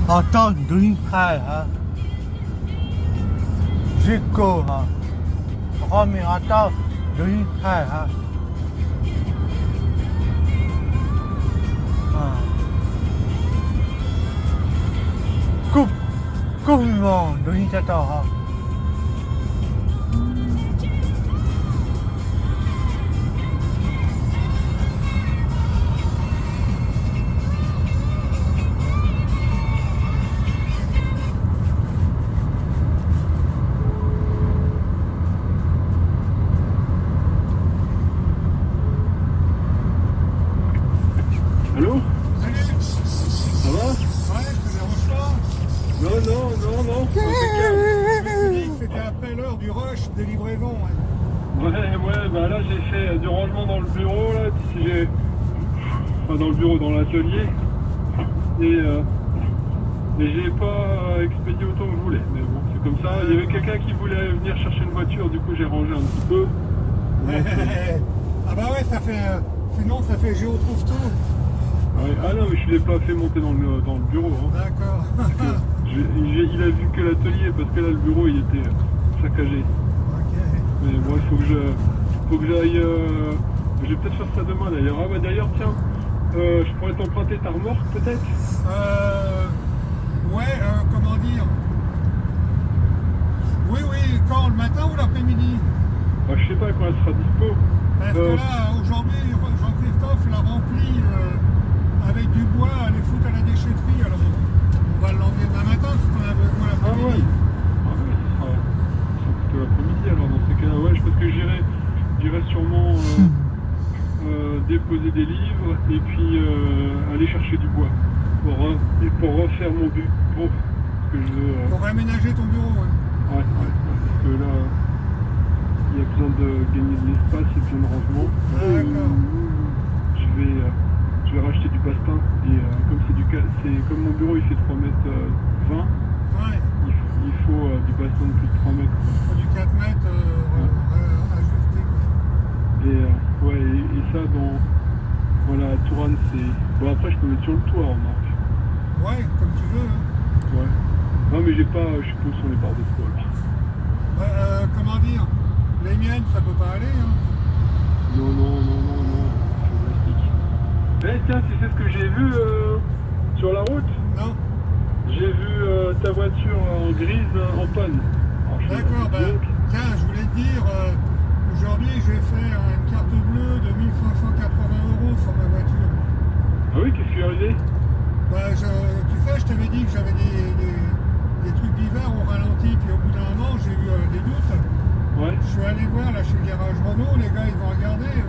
Attends, d'une frère, hein. Jusqu'au, hein. Premier attends, d'une frère, hein. Coupe, coupe-moi, d'une tête, hein. Allô? Salut. Ça va? Ouais, je te dérange pas. Non. C'était après l'heure du rush des livraisons. Ouais, bah là j'ai fait du rangement dans le bureau, là, enfin dans le bureau, dans l'atelier. Et j'ai pas expédié autant que je voulais. Mais bon, c'est comme ça. Il y avait quelqu'un qui voulait venir chercher une voiture, du coup j'ai rangé un petit peu. Ah bah ouais, ça fait... sinon ça fait Géo trouve tout. Ouais. Ah non, mais je l'ai pas fait monter dans le bureau. Hein. D'accord. Il a vu que l'atelier, parce que là le bureau il était saccagé. Ok. Mais bon, il faut que j'aille. Je vais peut-être faire ça demain d'ailleurs. Ah bah d'ailleurs, tiens, je pourrais t'emprunter ta remorque peut-être. Ouais, comment dire. Oui, quand, le matin ou l'après-midi? Bah, je sais pas quand elle sera dispo. Parce que là, aujourd'hui, Jean-Christophe l'a rempli avec du bois à les foutre à la déchetterie. Alors, on va l'emmener demain matin, parce qu'on a besoin l'après-midi. Ah ouais, ça sera plutôt l'après-midi alors dans ces cas-là. Ouais, parce que j'irai sûrement déposer des livres et puis aller chercher du bois pour refaire mon bureau. Parce que je veux, Pour réaménager ton bureau, ouais. Ouais, parce que là, il y a besoin de gagner de l'espace et puis de rangement. D'accord. Je vais racheter du bastin et comme mon bureau il fait 3 mètres 20, Ouais. il faut du bastin de plus de 3 mètres. Il faut du 4 mètres ajusté, quoi. Et ça voilà, à Touraine c'est... Bon après je peux mettre sur le toit en marque. Ouais, comme tu veux. Hein. Ouais. Non mais j'ai pas, je suppose sur les barres de toit. Comment dire, les miennes ça peut pas aller, hein. Non. Eh tiens, tu sais ce que j'ai vu sur la route? Non. J'ai vu ta voiture en grise en panne. D'accord, tiens, je voulais te dire, aujourd'hui j'ai fait une carte bleue de 1580 € sur ma voiture. Ah oui, qu'est-ce qui est arrivé? Tu sais, je t'avais dit que j'avais des trucs d'hiver au ralenti, puis au bout d'un moment j'ai eu des doutes. Ouais. Je suis allé voir là chez le garage Renault, les gars ils vont regarder.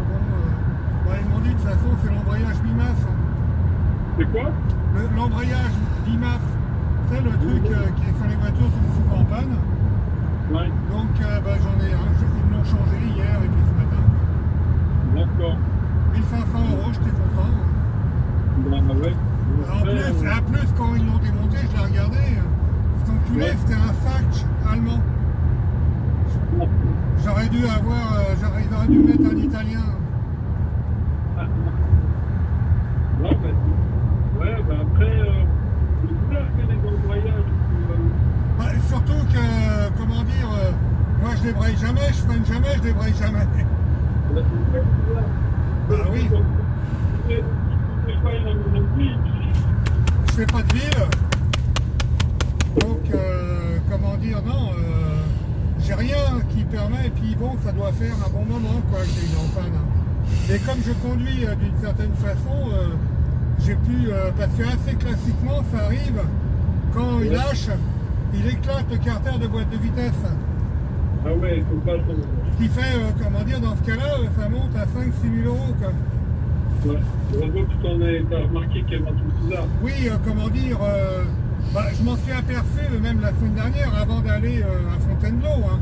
Ils m'ont dit de toute façon c'est l'embrayage BIMAF. C'est quoi? L'embrayage BIMAF, c'est le truc qui est sur les voitures qui me fout en panne. Ouais. Donc j'en ai un, ils l'ont changé hier et puis ce matin. D'accord. 1500 €, j'étais content. Bah ouais. En plus, quand ils l'ont démonté, je l'ai regardé. Cet enculé, Ouais. c'était un Fach allemand. J'aurais dû mettre un italien. Ouais, après, c'est clair que les embrayages. Surtout que, comment dire, moi je débraye jamais, je freine jamais, je débraye jamais. Bah oui. Je fais pas de ville. Donc, comment dire, non, j'ai rien qui permet, et puis bon, ça doit faire un bon moment, quoi, que j'ai eu en panne. Et comme je conduis d'une certaine façon, j'ai pu, parce que assez classiquement, ça arrive, quand il lâche, il éclate le carter de boîte de vitesse. Ah ouais, il faut pas le temps. Ce qui fait, comment dire, dans ce cas-là, ça monte à 5-6 000 €, quoi. Ouais, heureusement que tu as remarqué qu'il y avait un truc bizarre. Oui, comment dire, je m'en suis aperçu même la semaine dernière avant d'aller à Fontainebleau. Hein.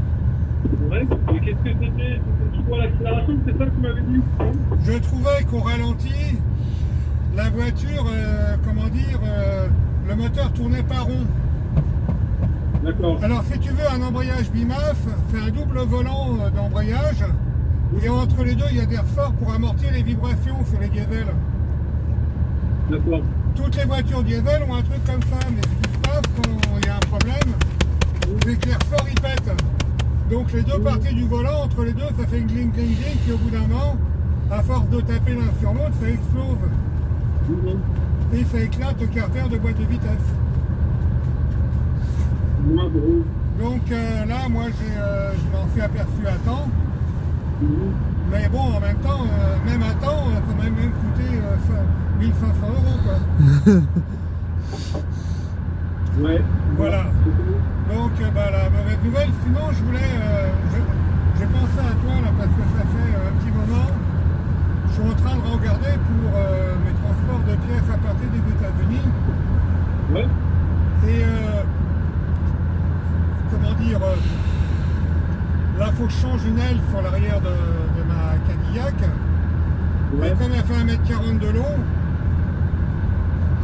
Ouais, et qu'est-ce que c'était? C'était toujours l'accélération, c'est ça que tu m'avais dit? Je trouvais qu'au ralenti, la voiture, comment dire, le moteur tournait pas rond. D'accord. Alors si tu veux un embrayage BIMAF, c'est un double volant d'embrayage. Et entre les deux, il y a des ressorts pour amortir les vibrations sur les diesels. D'accord. Toutes les voitures diesel ont un truc comme ça, mais les deux parties du volant, entre les deux, ça fait une gling gling gling, qui au bout d'un moment, à force de taper l'un sur l'autre, ça explose. Et ça éclate le carter de boîte de vitesse. Donc là, moi, je m'en suis aperçu à temps. Mais bon, en même temps, même à temps, ça m'a même coûté 1500 € quoi. Ouais. Voilà. Donc la mauvaise nouvelle, sinon je voulais, j'ai pensé à toi là parce que ça fait un petit moment, je suis en train de regarder pour mes transports de pièces à partir des États-Unis. Ouais. Et comment dire, là faut que je change une aile sur l'arrière de ma Cadillac. Ouais. Et comme elle fait 1m40 de long,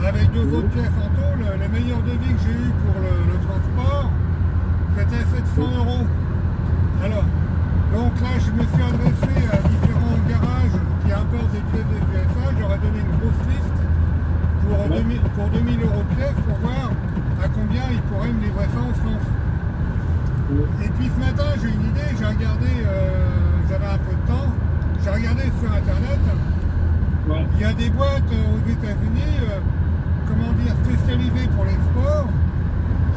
avec deux autres pièces en tôle, le meilleur devis que j'ai eu pour le transport, c'était 700 €. Alors, donc là, je me suis adressé à différents garages qui importent des pièces des USA. J'aurais donné une grosse liste pour 2000 € de pièces pour voir à combien ils pourraient me livrer ça en France. Et puis ce matin, j'ai une idée, j'ai regardé, j'avais un peu de temps, j'ai regardé sur Internet. Ouais. Il y a des boîtes aux États-Unis, comment dire, spécialisées pour l'export,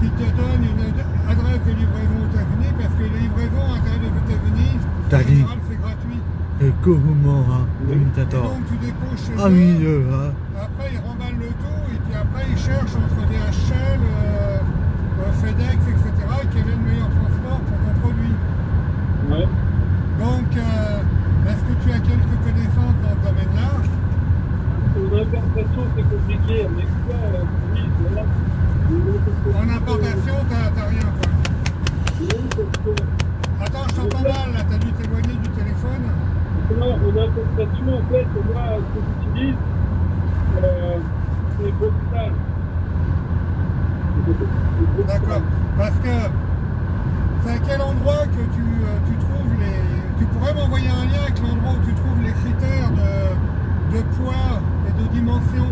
qui te donnent une adresse de livraison aux États-Unis, parce que les livraisons à l'intérieur des États-Unis, en général, c'est gratuit. comment Et donc tu déposes chez Ah eux, oui, après ils remballent le tout, et puis après ils cherchent entre DHL, FedEx, etc., quel est le meilleur transport pour ton produit. Ouais. Donc, est-ce que tu as quelques connaissances dans ce domaine-là? En importation, c'est compliqué. En export, oui, voilà. En importation, t'as rien, quoi. Attends, je t'entends mal, là, t'as dû t'éloigner du téléphone. En importation, en fait, moi, ce que j'utilise, c'est Boxal. D'accord. Parce que c'est à quel endroit que tu trouves les... Tu pourrais m'envoyer un lien avec l'endroit où tu trouves les critères de poids et de dimension.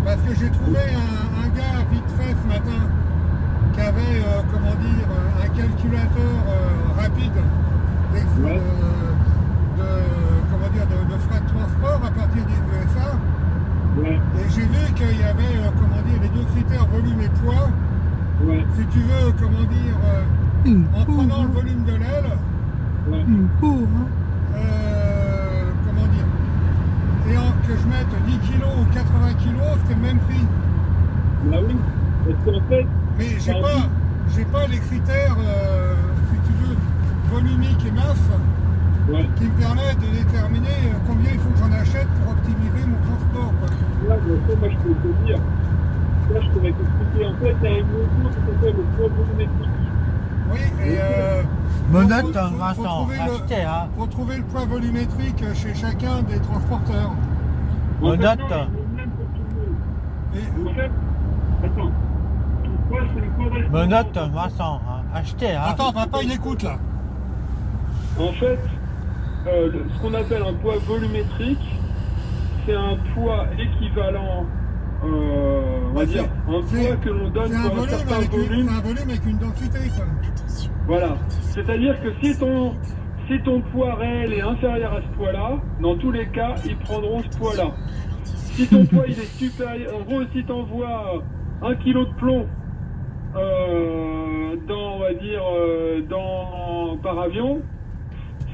Parce que j'ai trouvé un gars vite fait ce matin qui avait, comment dire, un calculateur rapide comment dire, de frais de transport à partir des USA. Ouais. Et j'ai vu qu'il y avait, comment dire, les deux critères volume et poids. Ouais. Si tu veux, comment dire, en prenant le volume de l'aile, Ouais. comment dire, et que je mette 10 kg ou 80 kg, c'était le même prix. Bah oui. Parce qu'en fait, Mais j'ai pas les critères, si tu veux, volumiques et masse, ouais. qui me permettent de déterminer combien il faut que j'en achète pour optimiser mon transport, quoi. Là, bien sûr, moi, je peux te dire. Là, je pourrais t'expliquer. En fait, il y a une notion qui s'appelle le poids volumétrique. Oui, et Monette, faut Vincent, trouver achetez, hein. faut trouver le poids volumétrique chez chacun des transporteurs. En fait, Monette. non, il est même pour tout le monde. Et, En fait, attends. Ton poids, c'est le poids restauration. Menotte, Vincent, achetez, hein. attends, papa, il écoute là. En fait, ce qu'on appelle un poids volumétrique, c'est un poids équivalent, on va Ouais, dire, un c'est- poids que l'on donne C'est un pour un volume certain avec volume. c'est un volume avec une densité, quoi. Voilà. C'est-à-dire que si ton poids réel est inférieur à ce poids-là, dans tous les cas, ils prendront ce poids-là. Si ton poids il est supérieur, en gros, si tu envoies 1 kg de plomb dans, on va dire, par avion,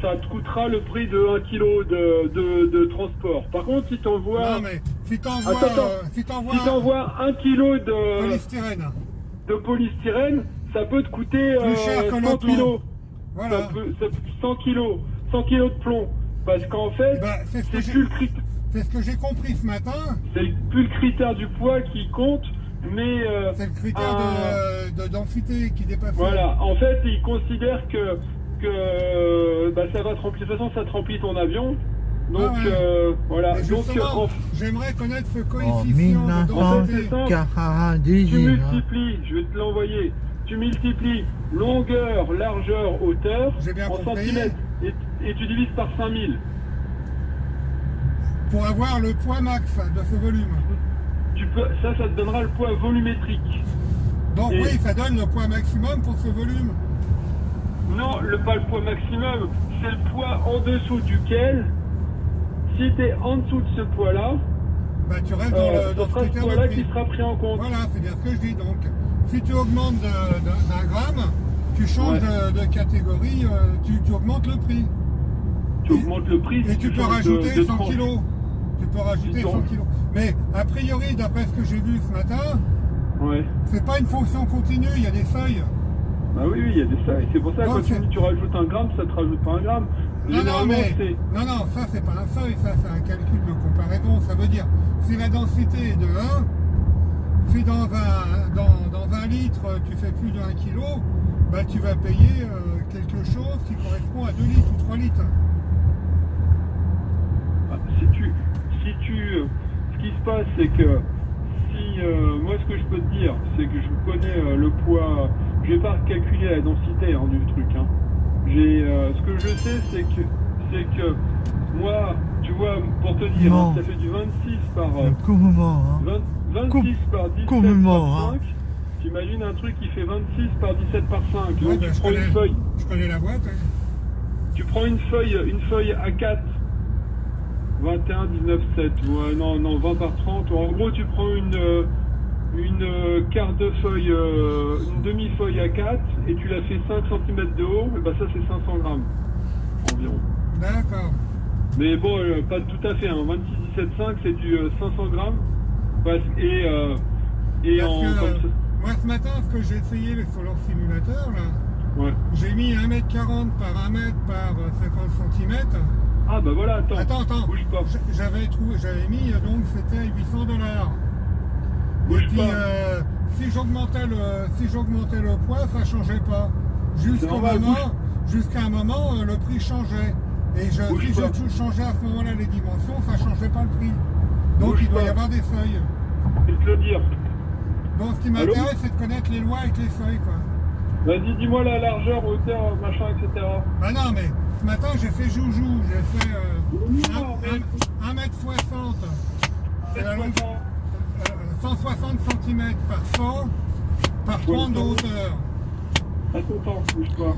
ça te coûtera le prix de 1 kg de transport. Par contre, si tu envoies Non, mais si t'envoies si t'envoies 1 kg polystyrène, de polystyrène, ça peut te coûter plus cher que 100 le plomb. kilos. Voilà. 100 kilos de plomb. Parce qu'en fait, Eh ben, c'est ce que c'est j'ai- plus le critère. C'est ce que j'ai compris ce matin. C'est plus le critère du poids qui compte, mais C'est le critère de densité qui dépasse. voilà. En fait, ils considèrent que ça va te remplir. De toute façon, ça te remplit ton avion. Donc Ah ouais. voilà. Mais Donc justement, j'aimerais connaître ce En coefficient de densité. 1998, tu hein. multiplies, je vais te l'envoyer. Tu multiplies longueur, largeur, hauteur J'ai bien en compris. centimètres et tu divises par 5000. Pour avoir le poids max de ce volume. Ça te donnera le poids volumétrique. Donc Et- oui, ça donne le poids maximum pour ce volume. Non, pas le poids maximum, c'est le poids en dessous duquel, si tu es en dessous de ce poids-là, Bah, tu restes ce dans ce sera ce critère de poids-là prix. qui sera pris en compte. Voilà, c'est bien ce que je dis. Donc, si tu augmentes d'un gramme, tu changes de catégorie, tu augmentes le prix. Tu augmentes le prix. Et si tu peux changes rajouter de 100 tranche. kilos. Tu peux rajouter 100 kilos. Mais a priori, d'après ce que j'ai vu ce matin, Ouais. c'est pas une fonction continue, il y a des seuils. Bah oui, il y a des seuils. C'est pour ça que Non, quand c'est- tu rajoutes un gramme, ça te rajoute pas un gramme. Non, Généralement, c'est... non, ça c'est pas un seuil, ça c'est un calcul de comparaison. Ça veut dire, si la densité est de 1, si dans un litre tu fais plus de 1 kg, bah, tu vas payer quelque chose qui correspond à 2 litres ou 3 litres. Ah, ce qui se passe, c'est que moi, ce que je peux te dire, c'est que je connais le poids. Je vais pas calculer la densité du truc. Hein. Ce que je sais, c'est que moi, tu vois, pour te dire, Non. ça fait du 26 par Comment, hein? 26 par 17 Comment, par hein. 5. T'imagines un truc qui fait 26 par 17 par 5. Ouais, Donc bah, tu prends une feuille. Je connais la boîte. Hein. Tu prends une feuille A4, 21, 19, 7, ouais, non, 20 par 30. En gros, tu prends une quart de feuille, une demi-feuille A4 et tu la fais 5 cm de haut, et bah ça c'est 500 grammes environ. D'accord. Mais bon, pas tout à fait, 26, 17, 5 c'est du 500 grammes. Et Parce en que, comme ça. moi ce matin, ce que j'ai essayé sur leur simulateur, là, Ouais. j'ai mis 1m40 par 1 m par 50 cm. Ah bah voilà, attends, bouge pas. J'avais mis, donc c'était $800. Et Bouge puis, pas. si j'augmentais le poids, ça changeait pas. normal, Jusqu'à un moment, le prix changeait. Et Bouge si pas. je changeais à ce moment-là les dimensions, ça changeait pas le prix. Donc Bouge il doit y pas. avoir des seuils. Je vais te le dire. Donc ce qui m'intéresse, c'est de connaître les lois avec les seuils, quoi. Vas-y, dis-moi la largeur, hauteur, machin, etc. Bah non, mais ce matin, j'ai fait joujou. J'ai fait Non, mais- 1m60. C'est la longueur. 160 cm par 100 par 30 de hauteur. Attends, bouge pas.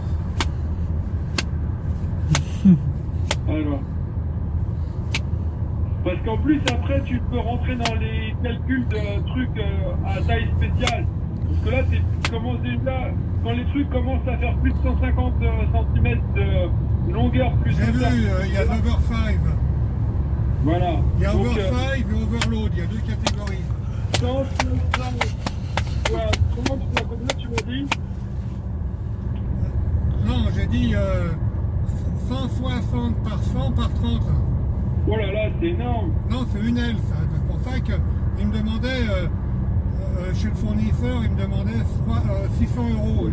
Alors. Parce qu'en plus, après, tu peux rentrer dans les calculs de trucs à taille spéciale. Parce que là, tu commences déjà, quand les trucs commencent à faire plus de 150 cm de longueur, plus J'ai vu, il y a l'over 5. Voilà. Il y a Donc, over 5 et overload, il y a deux catégories. 160. Voilà. Combien tu m'as dit? Non, j'ai dit 160 par 100 par 30. Oh là là, c'est énorme. Non, c'est une aile, ça. C'est pour ça qu'il me demandait, chez le fournisseur, il me demandait 600 €.